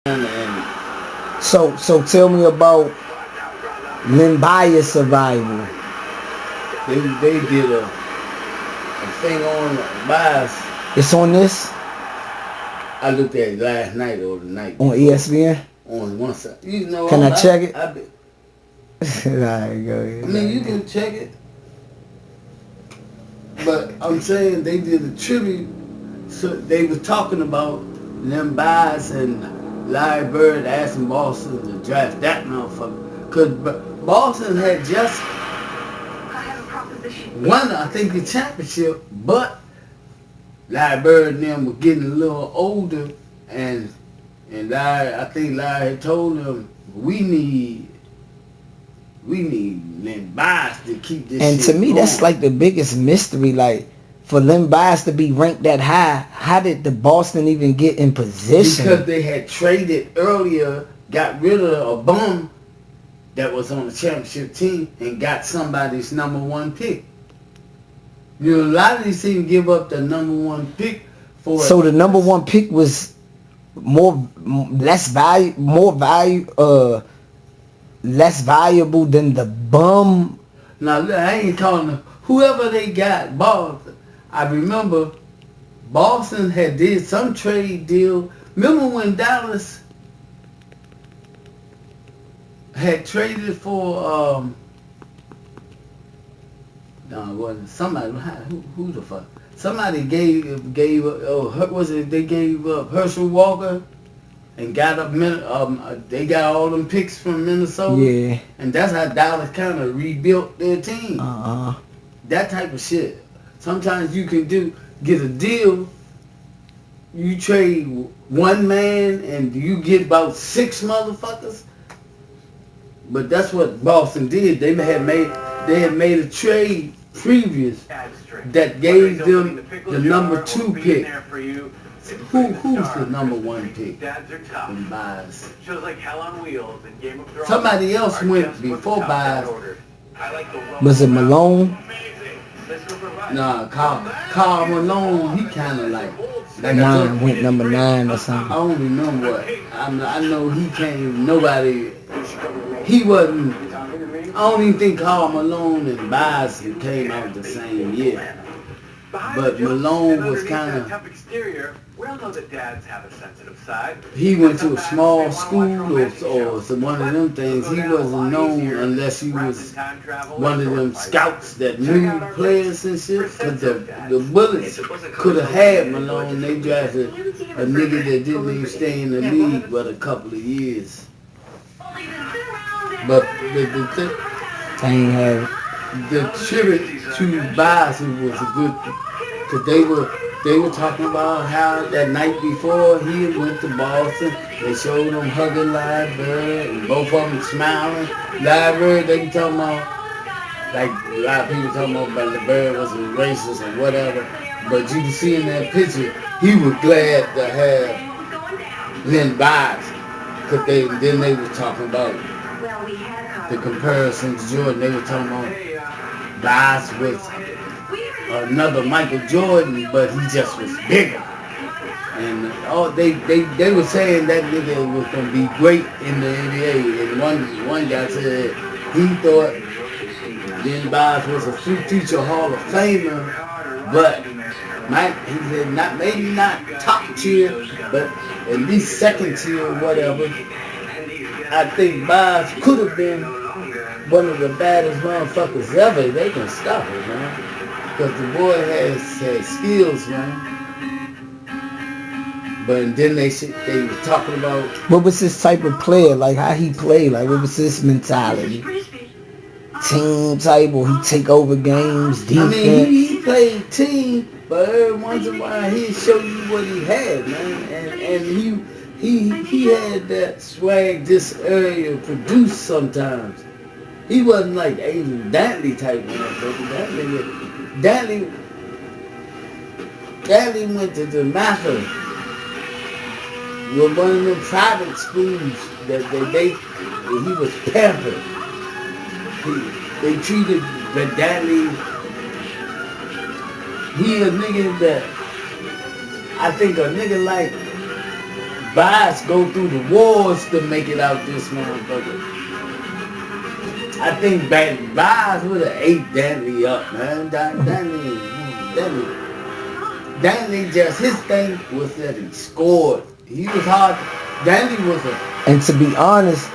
And So tell me about Limbaya survival. they did a thing on Bias. It's on this I looked at it last night or the night on before. ESPN. On one side, you know. Can I check it? I mean, you can check it, but I'm saying they did a tribute. So they was talking about them Bias and Larry Bird asking Boston to draft that motherfucker, cause Boston had just won, I think, the championship, but Larry Bird and them were getting a little older, and Larry, I think Larry had told them we need Len Bias to keep this and shit to me, going. that's like the biggest mystery. Like, for Len Bias to be ranked that high, how did the Boston even get in position? Because they had traded earlier, got rid of a bum that was on the championship team and got somebody's number one pick. You know, a lot of these teams give up the number one pick for. So the number one pick was less valuable than the bum. Now I ain't calling whoever they got. Boston. I remember Boston had did some trade deal. Remember when Dallas had traded for no, it wasn't somebody. Who the fuck? Somebody gave up. Oh, was it? They gave up Herschel Walker and got up. They got all them picks from Minnesota. Yeah. And that's how Dallas kind of rebuilt their team. That type of shit. Sometimes you can get a deal. You trade one man and you get about 6 motherfuckers. But that's what Boston did. They had made a trade previous that gave them the number 2 pick. Who's the number 1 pick? In Bias. Somebody else went before Bias. Was it Malone? Nah, Karl Malone. He kind of like mine went number 9 or something. I don't remember what. I know he came. Nobody. He wasn't. I don't even think Karl Malone and Bias came out the same year. But Malone was kind of. We all know that dads have a sensitive side. He went to a small school or some one of them things. He wasn't known unless he was one of them scouts that knew players and shit. Because the Bullets could have had Malone. They drafted a nigga that didn't even stay in the league but a couple of years. But the tribute to Bias was a good, because they were talking about how that night before he went to Boston, they showed him hugging Larry Bird and both of them smiling. Larry Bird, they talking about, like a lot of people talking about the Bird was a racist or whatever, but you can see in that picture, he was glad to have Len Bias, because then they were talking about the comparison to Jordan. They were talking about Bias was another Michael Jordan, but he just was bigger. And they were saying that nigga was gonna be great in the NBA. And one guy said he thought Len Bias was a future Hall of Famer, but he said maybe not top tier, but at least second tier or whatever. I think Bias could have been one of the baddest motherfuckers ever. They can stop it, man. Because the boy has skills, man. But then they were talking about... What was his type of player? Like, how he played? Like, what was his mentality? Team type, or he take over games, defense? I mean, he played team, but every once in a while he'd show you what he had, man. And he had that swag this area produced sometimes. He wasn't like Adrian Dantley type of motherfucker. That nigga... Dantley went to the Master with one of them private schools that he was pampered. They treated Dantley. He a nigga that I think a nigga like Bias go through the wars to make it out this motherfucker. I think Bias would have ate Danny up, man. Danny just, his thing was that he scored. He was hard. Danny was a... And to be honest,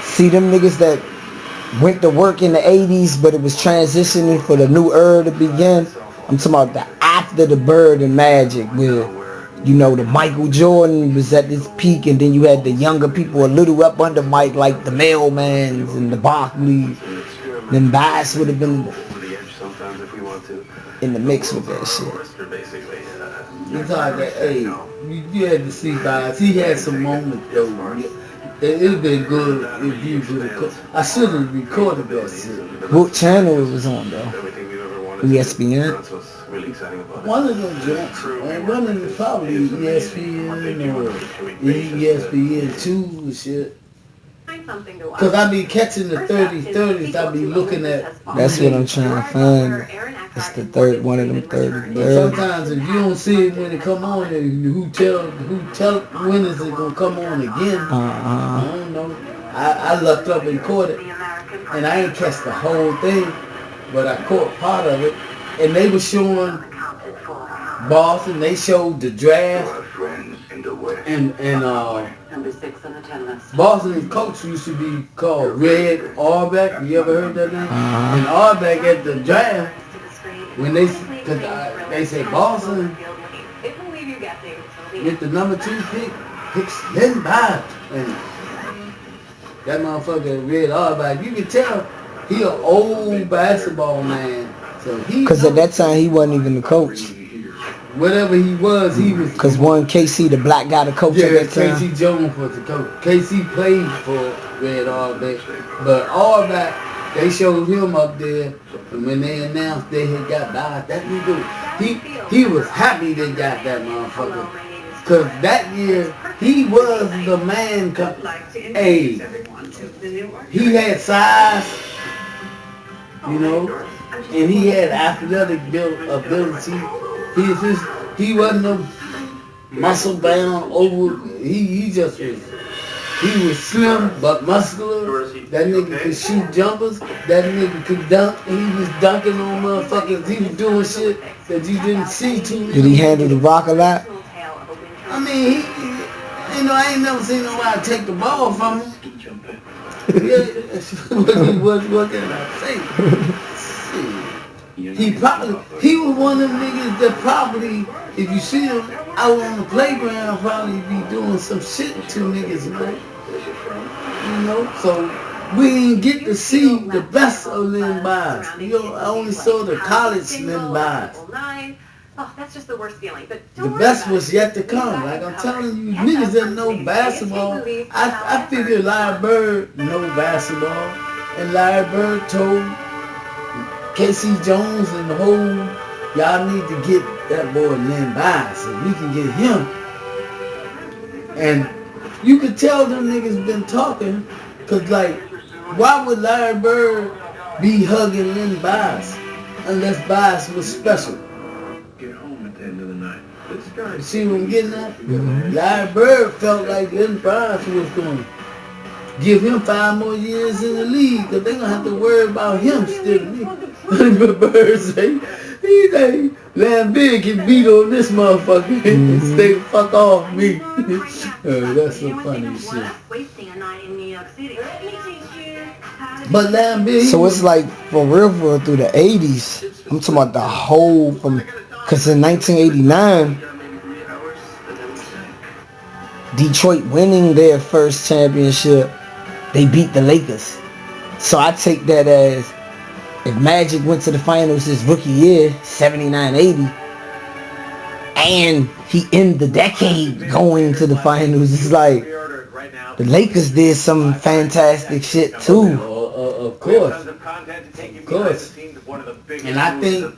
see them niggas that went to work in the 80s, but it was transitioning for the new era to begin. I'm talking about the after the Bird and Magic, where, you know, the Michael Jordan was at this peak, and then you had the younger people a little up under Mike, like the Mailmans and the Barkleys. Then Bias would have been in the mix with that shit. It's hard that, hey, you had to see Bias. He had some moments, though. It would have been good if you would have... I should have recorded that shit. What channel it was on, though? ESPN? One of them joints, man. One of them probably ESPN or ESPN2 and shit. Because I be catching the 30s, I be looking at... That's what I'm trying to find. It's the third, one of them 30s. Sometimes if you don't see it when it come on, who tell when is it gonna come on again? I don't know. I looked up and caught it, and I ain't catch the whole thing, but I caught part of it. And they were showing Boston. They showed the draft, and Boston's coach used to be called Red Auerbach. You ever heard that name? And Auerbach at the draft, when they say Boston get the number 2 pick, picks Lynn Bond. And that motherfucker Red Auerbach, you can tell he an old basketball man. So because at that time he wasn't even the coach. Whatever he was. Because one KC, the black guy, the coach at that time. KC Jones was the coach. KC played for Red Auerbach, but Auerbach, they showed him up there, and when they announced they had got Bias, that nigga, he was happy they got that motherfucker. Because that year, he was the man. Hey, he had size, you know, and he had athletic ability. He wasn't no muscle bound over. He just was. He was slim but muscular. That nigga could shoot jumpers. That nigga could dunk. He was dunking on motherfuckers. He was doing shit that you didn't see too much. Did he handle the rock a lot? I mean, I ain't never seen nobody take the ball from him. What can I say? He was one of them niggas that probably, if you see him out on the playground, probably be doing some shit to niggas, man. You know, so we didn't get to see the best of Lynn Bias. You know, I only saw the college Lynn Bias. Oh, that's just the worst feeling. But the best was yet to come. Like I'm telling you, niggas that know basketball. I figured Larry Bird know basketball, and Larry Bird told KC Jones and the whole, y'all need to get that boy Lynn Bias, and we can get him. And you could tell them niggas been talking, cause like, why would Larry Bird be hugging Lynn Bias unless Bias was special? You see what I'm getting at? Larry Bird felt like Lynn Bias was going to give him 5 more years in the league, because they're going to have to worry about him still. Bird say, Lamb Big can beat on this motherfucker and stay the fuck off me. That's some funny shit. But Lamb Big... So it's like, for real, through the 80s, I'm talking about the whole, because in 1989, Detroit winning their first championship, they beat the Lakers. So I take that as, if Magic went to the finals his rookie year, 79-80, and he ended the decade going to the finals, it's like, the Lakers did some fantastic shit too. Of course. And I think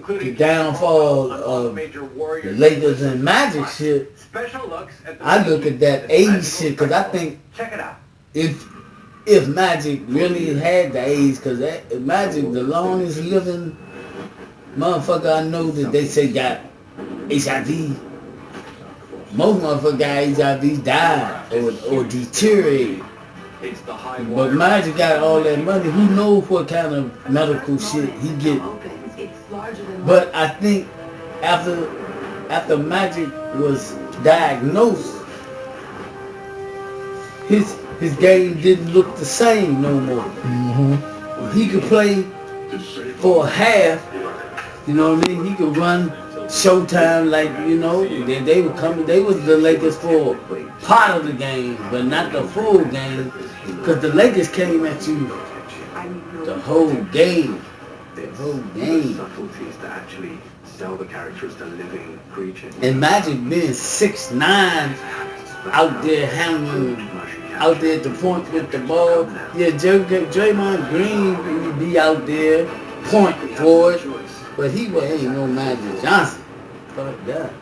the downfall of the Lakers and Magic shit, I look at that age shit, because I think if Magic really had the age, because Magic, the longest living motherfucker I know that they say got HIV most motherfuckers got HIV died or deteriorated. It's the high But water. Magic got all that money. Who knows what kind of medical shit he get? But I think after Magic was diagnosed, his game didn't look the same no more. Mm-hmm. He could play for a half. You know what I mean? He could run Showtime like, you know, they were coming. They was the Lakers for part of the game, but not the full game, because the Lakers came at you the whole game. The whole game. Subtleties to actually sell the character as the living creature. And Magic being 6'9", out there handling, out there at the point with the ball. Yeah, Draymond Green would be out there point for it, but he ain't no Magic Johnson. Fuck that.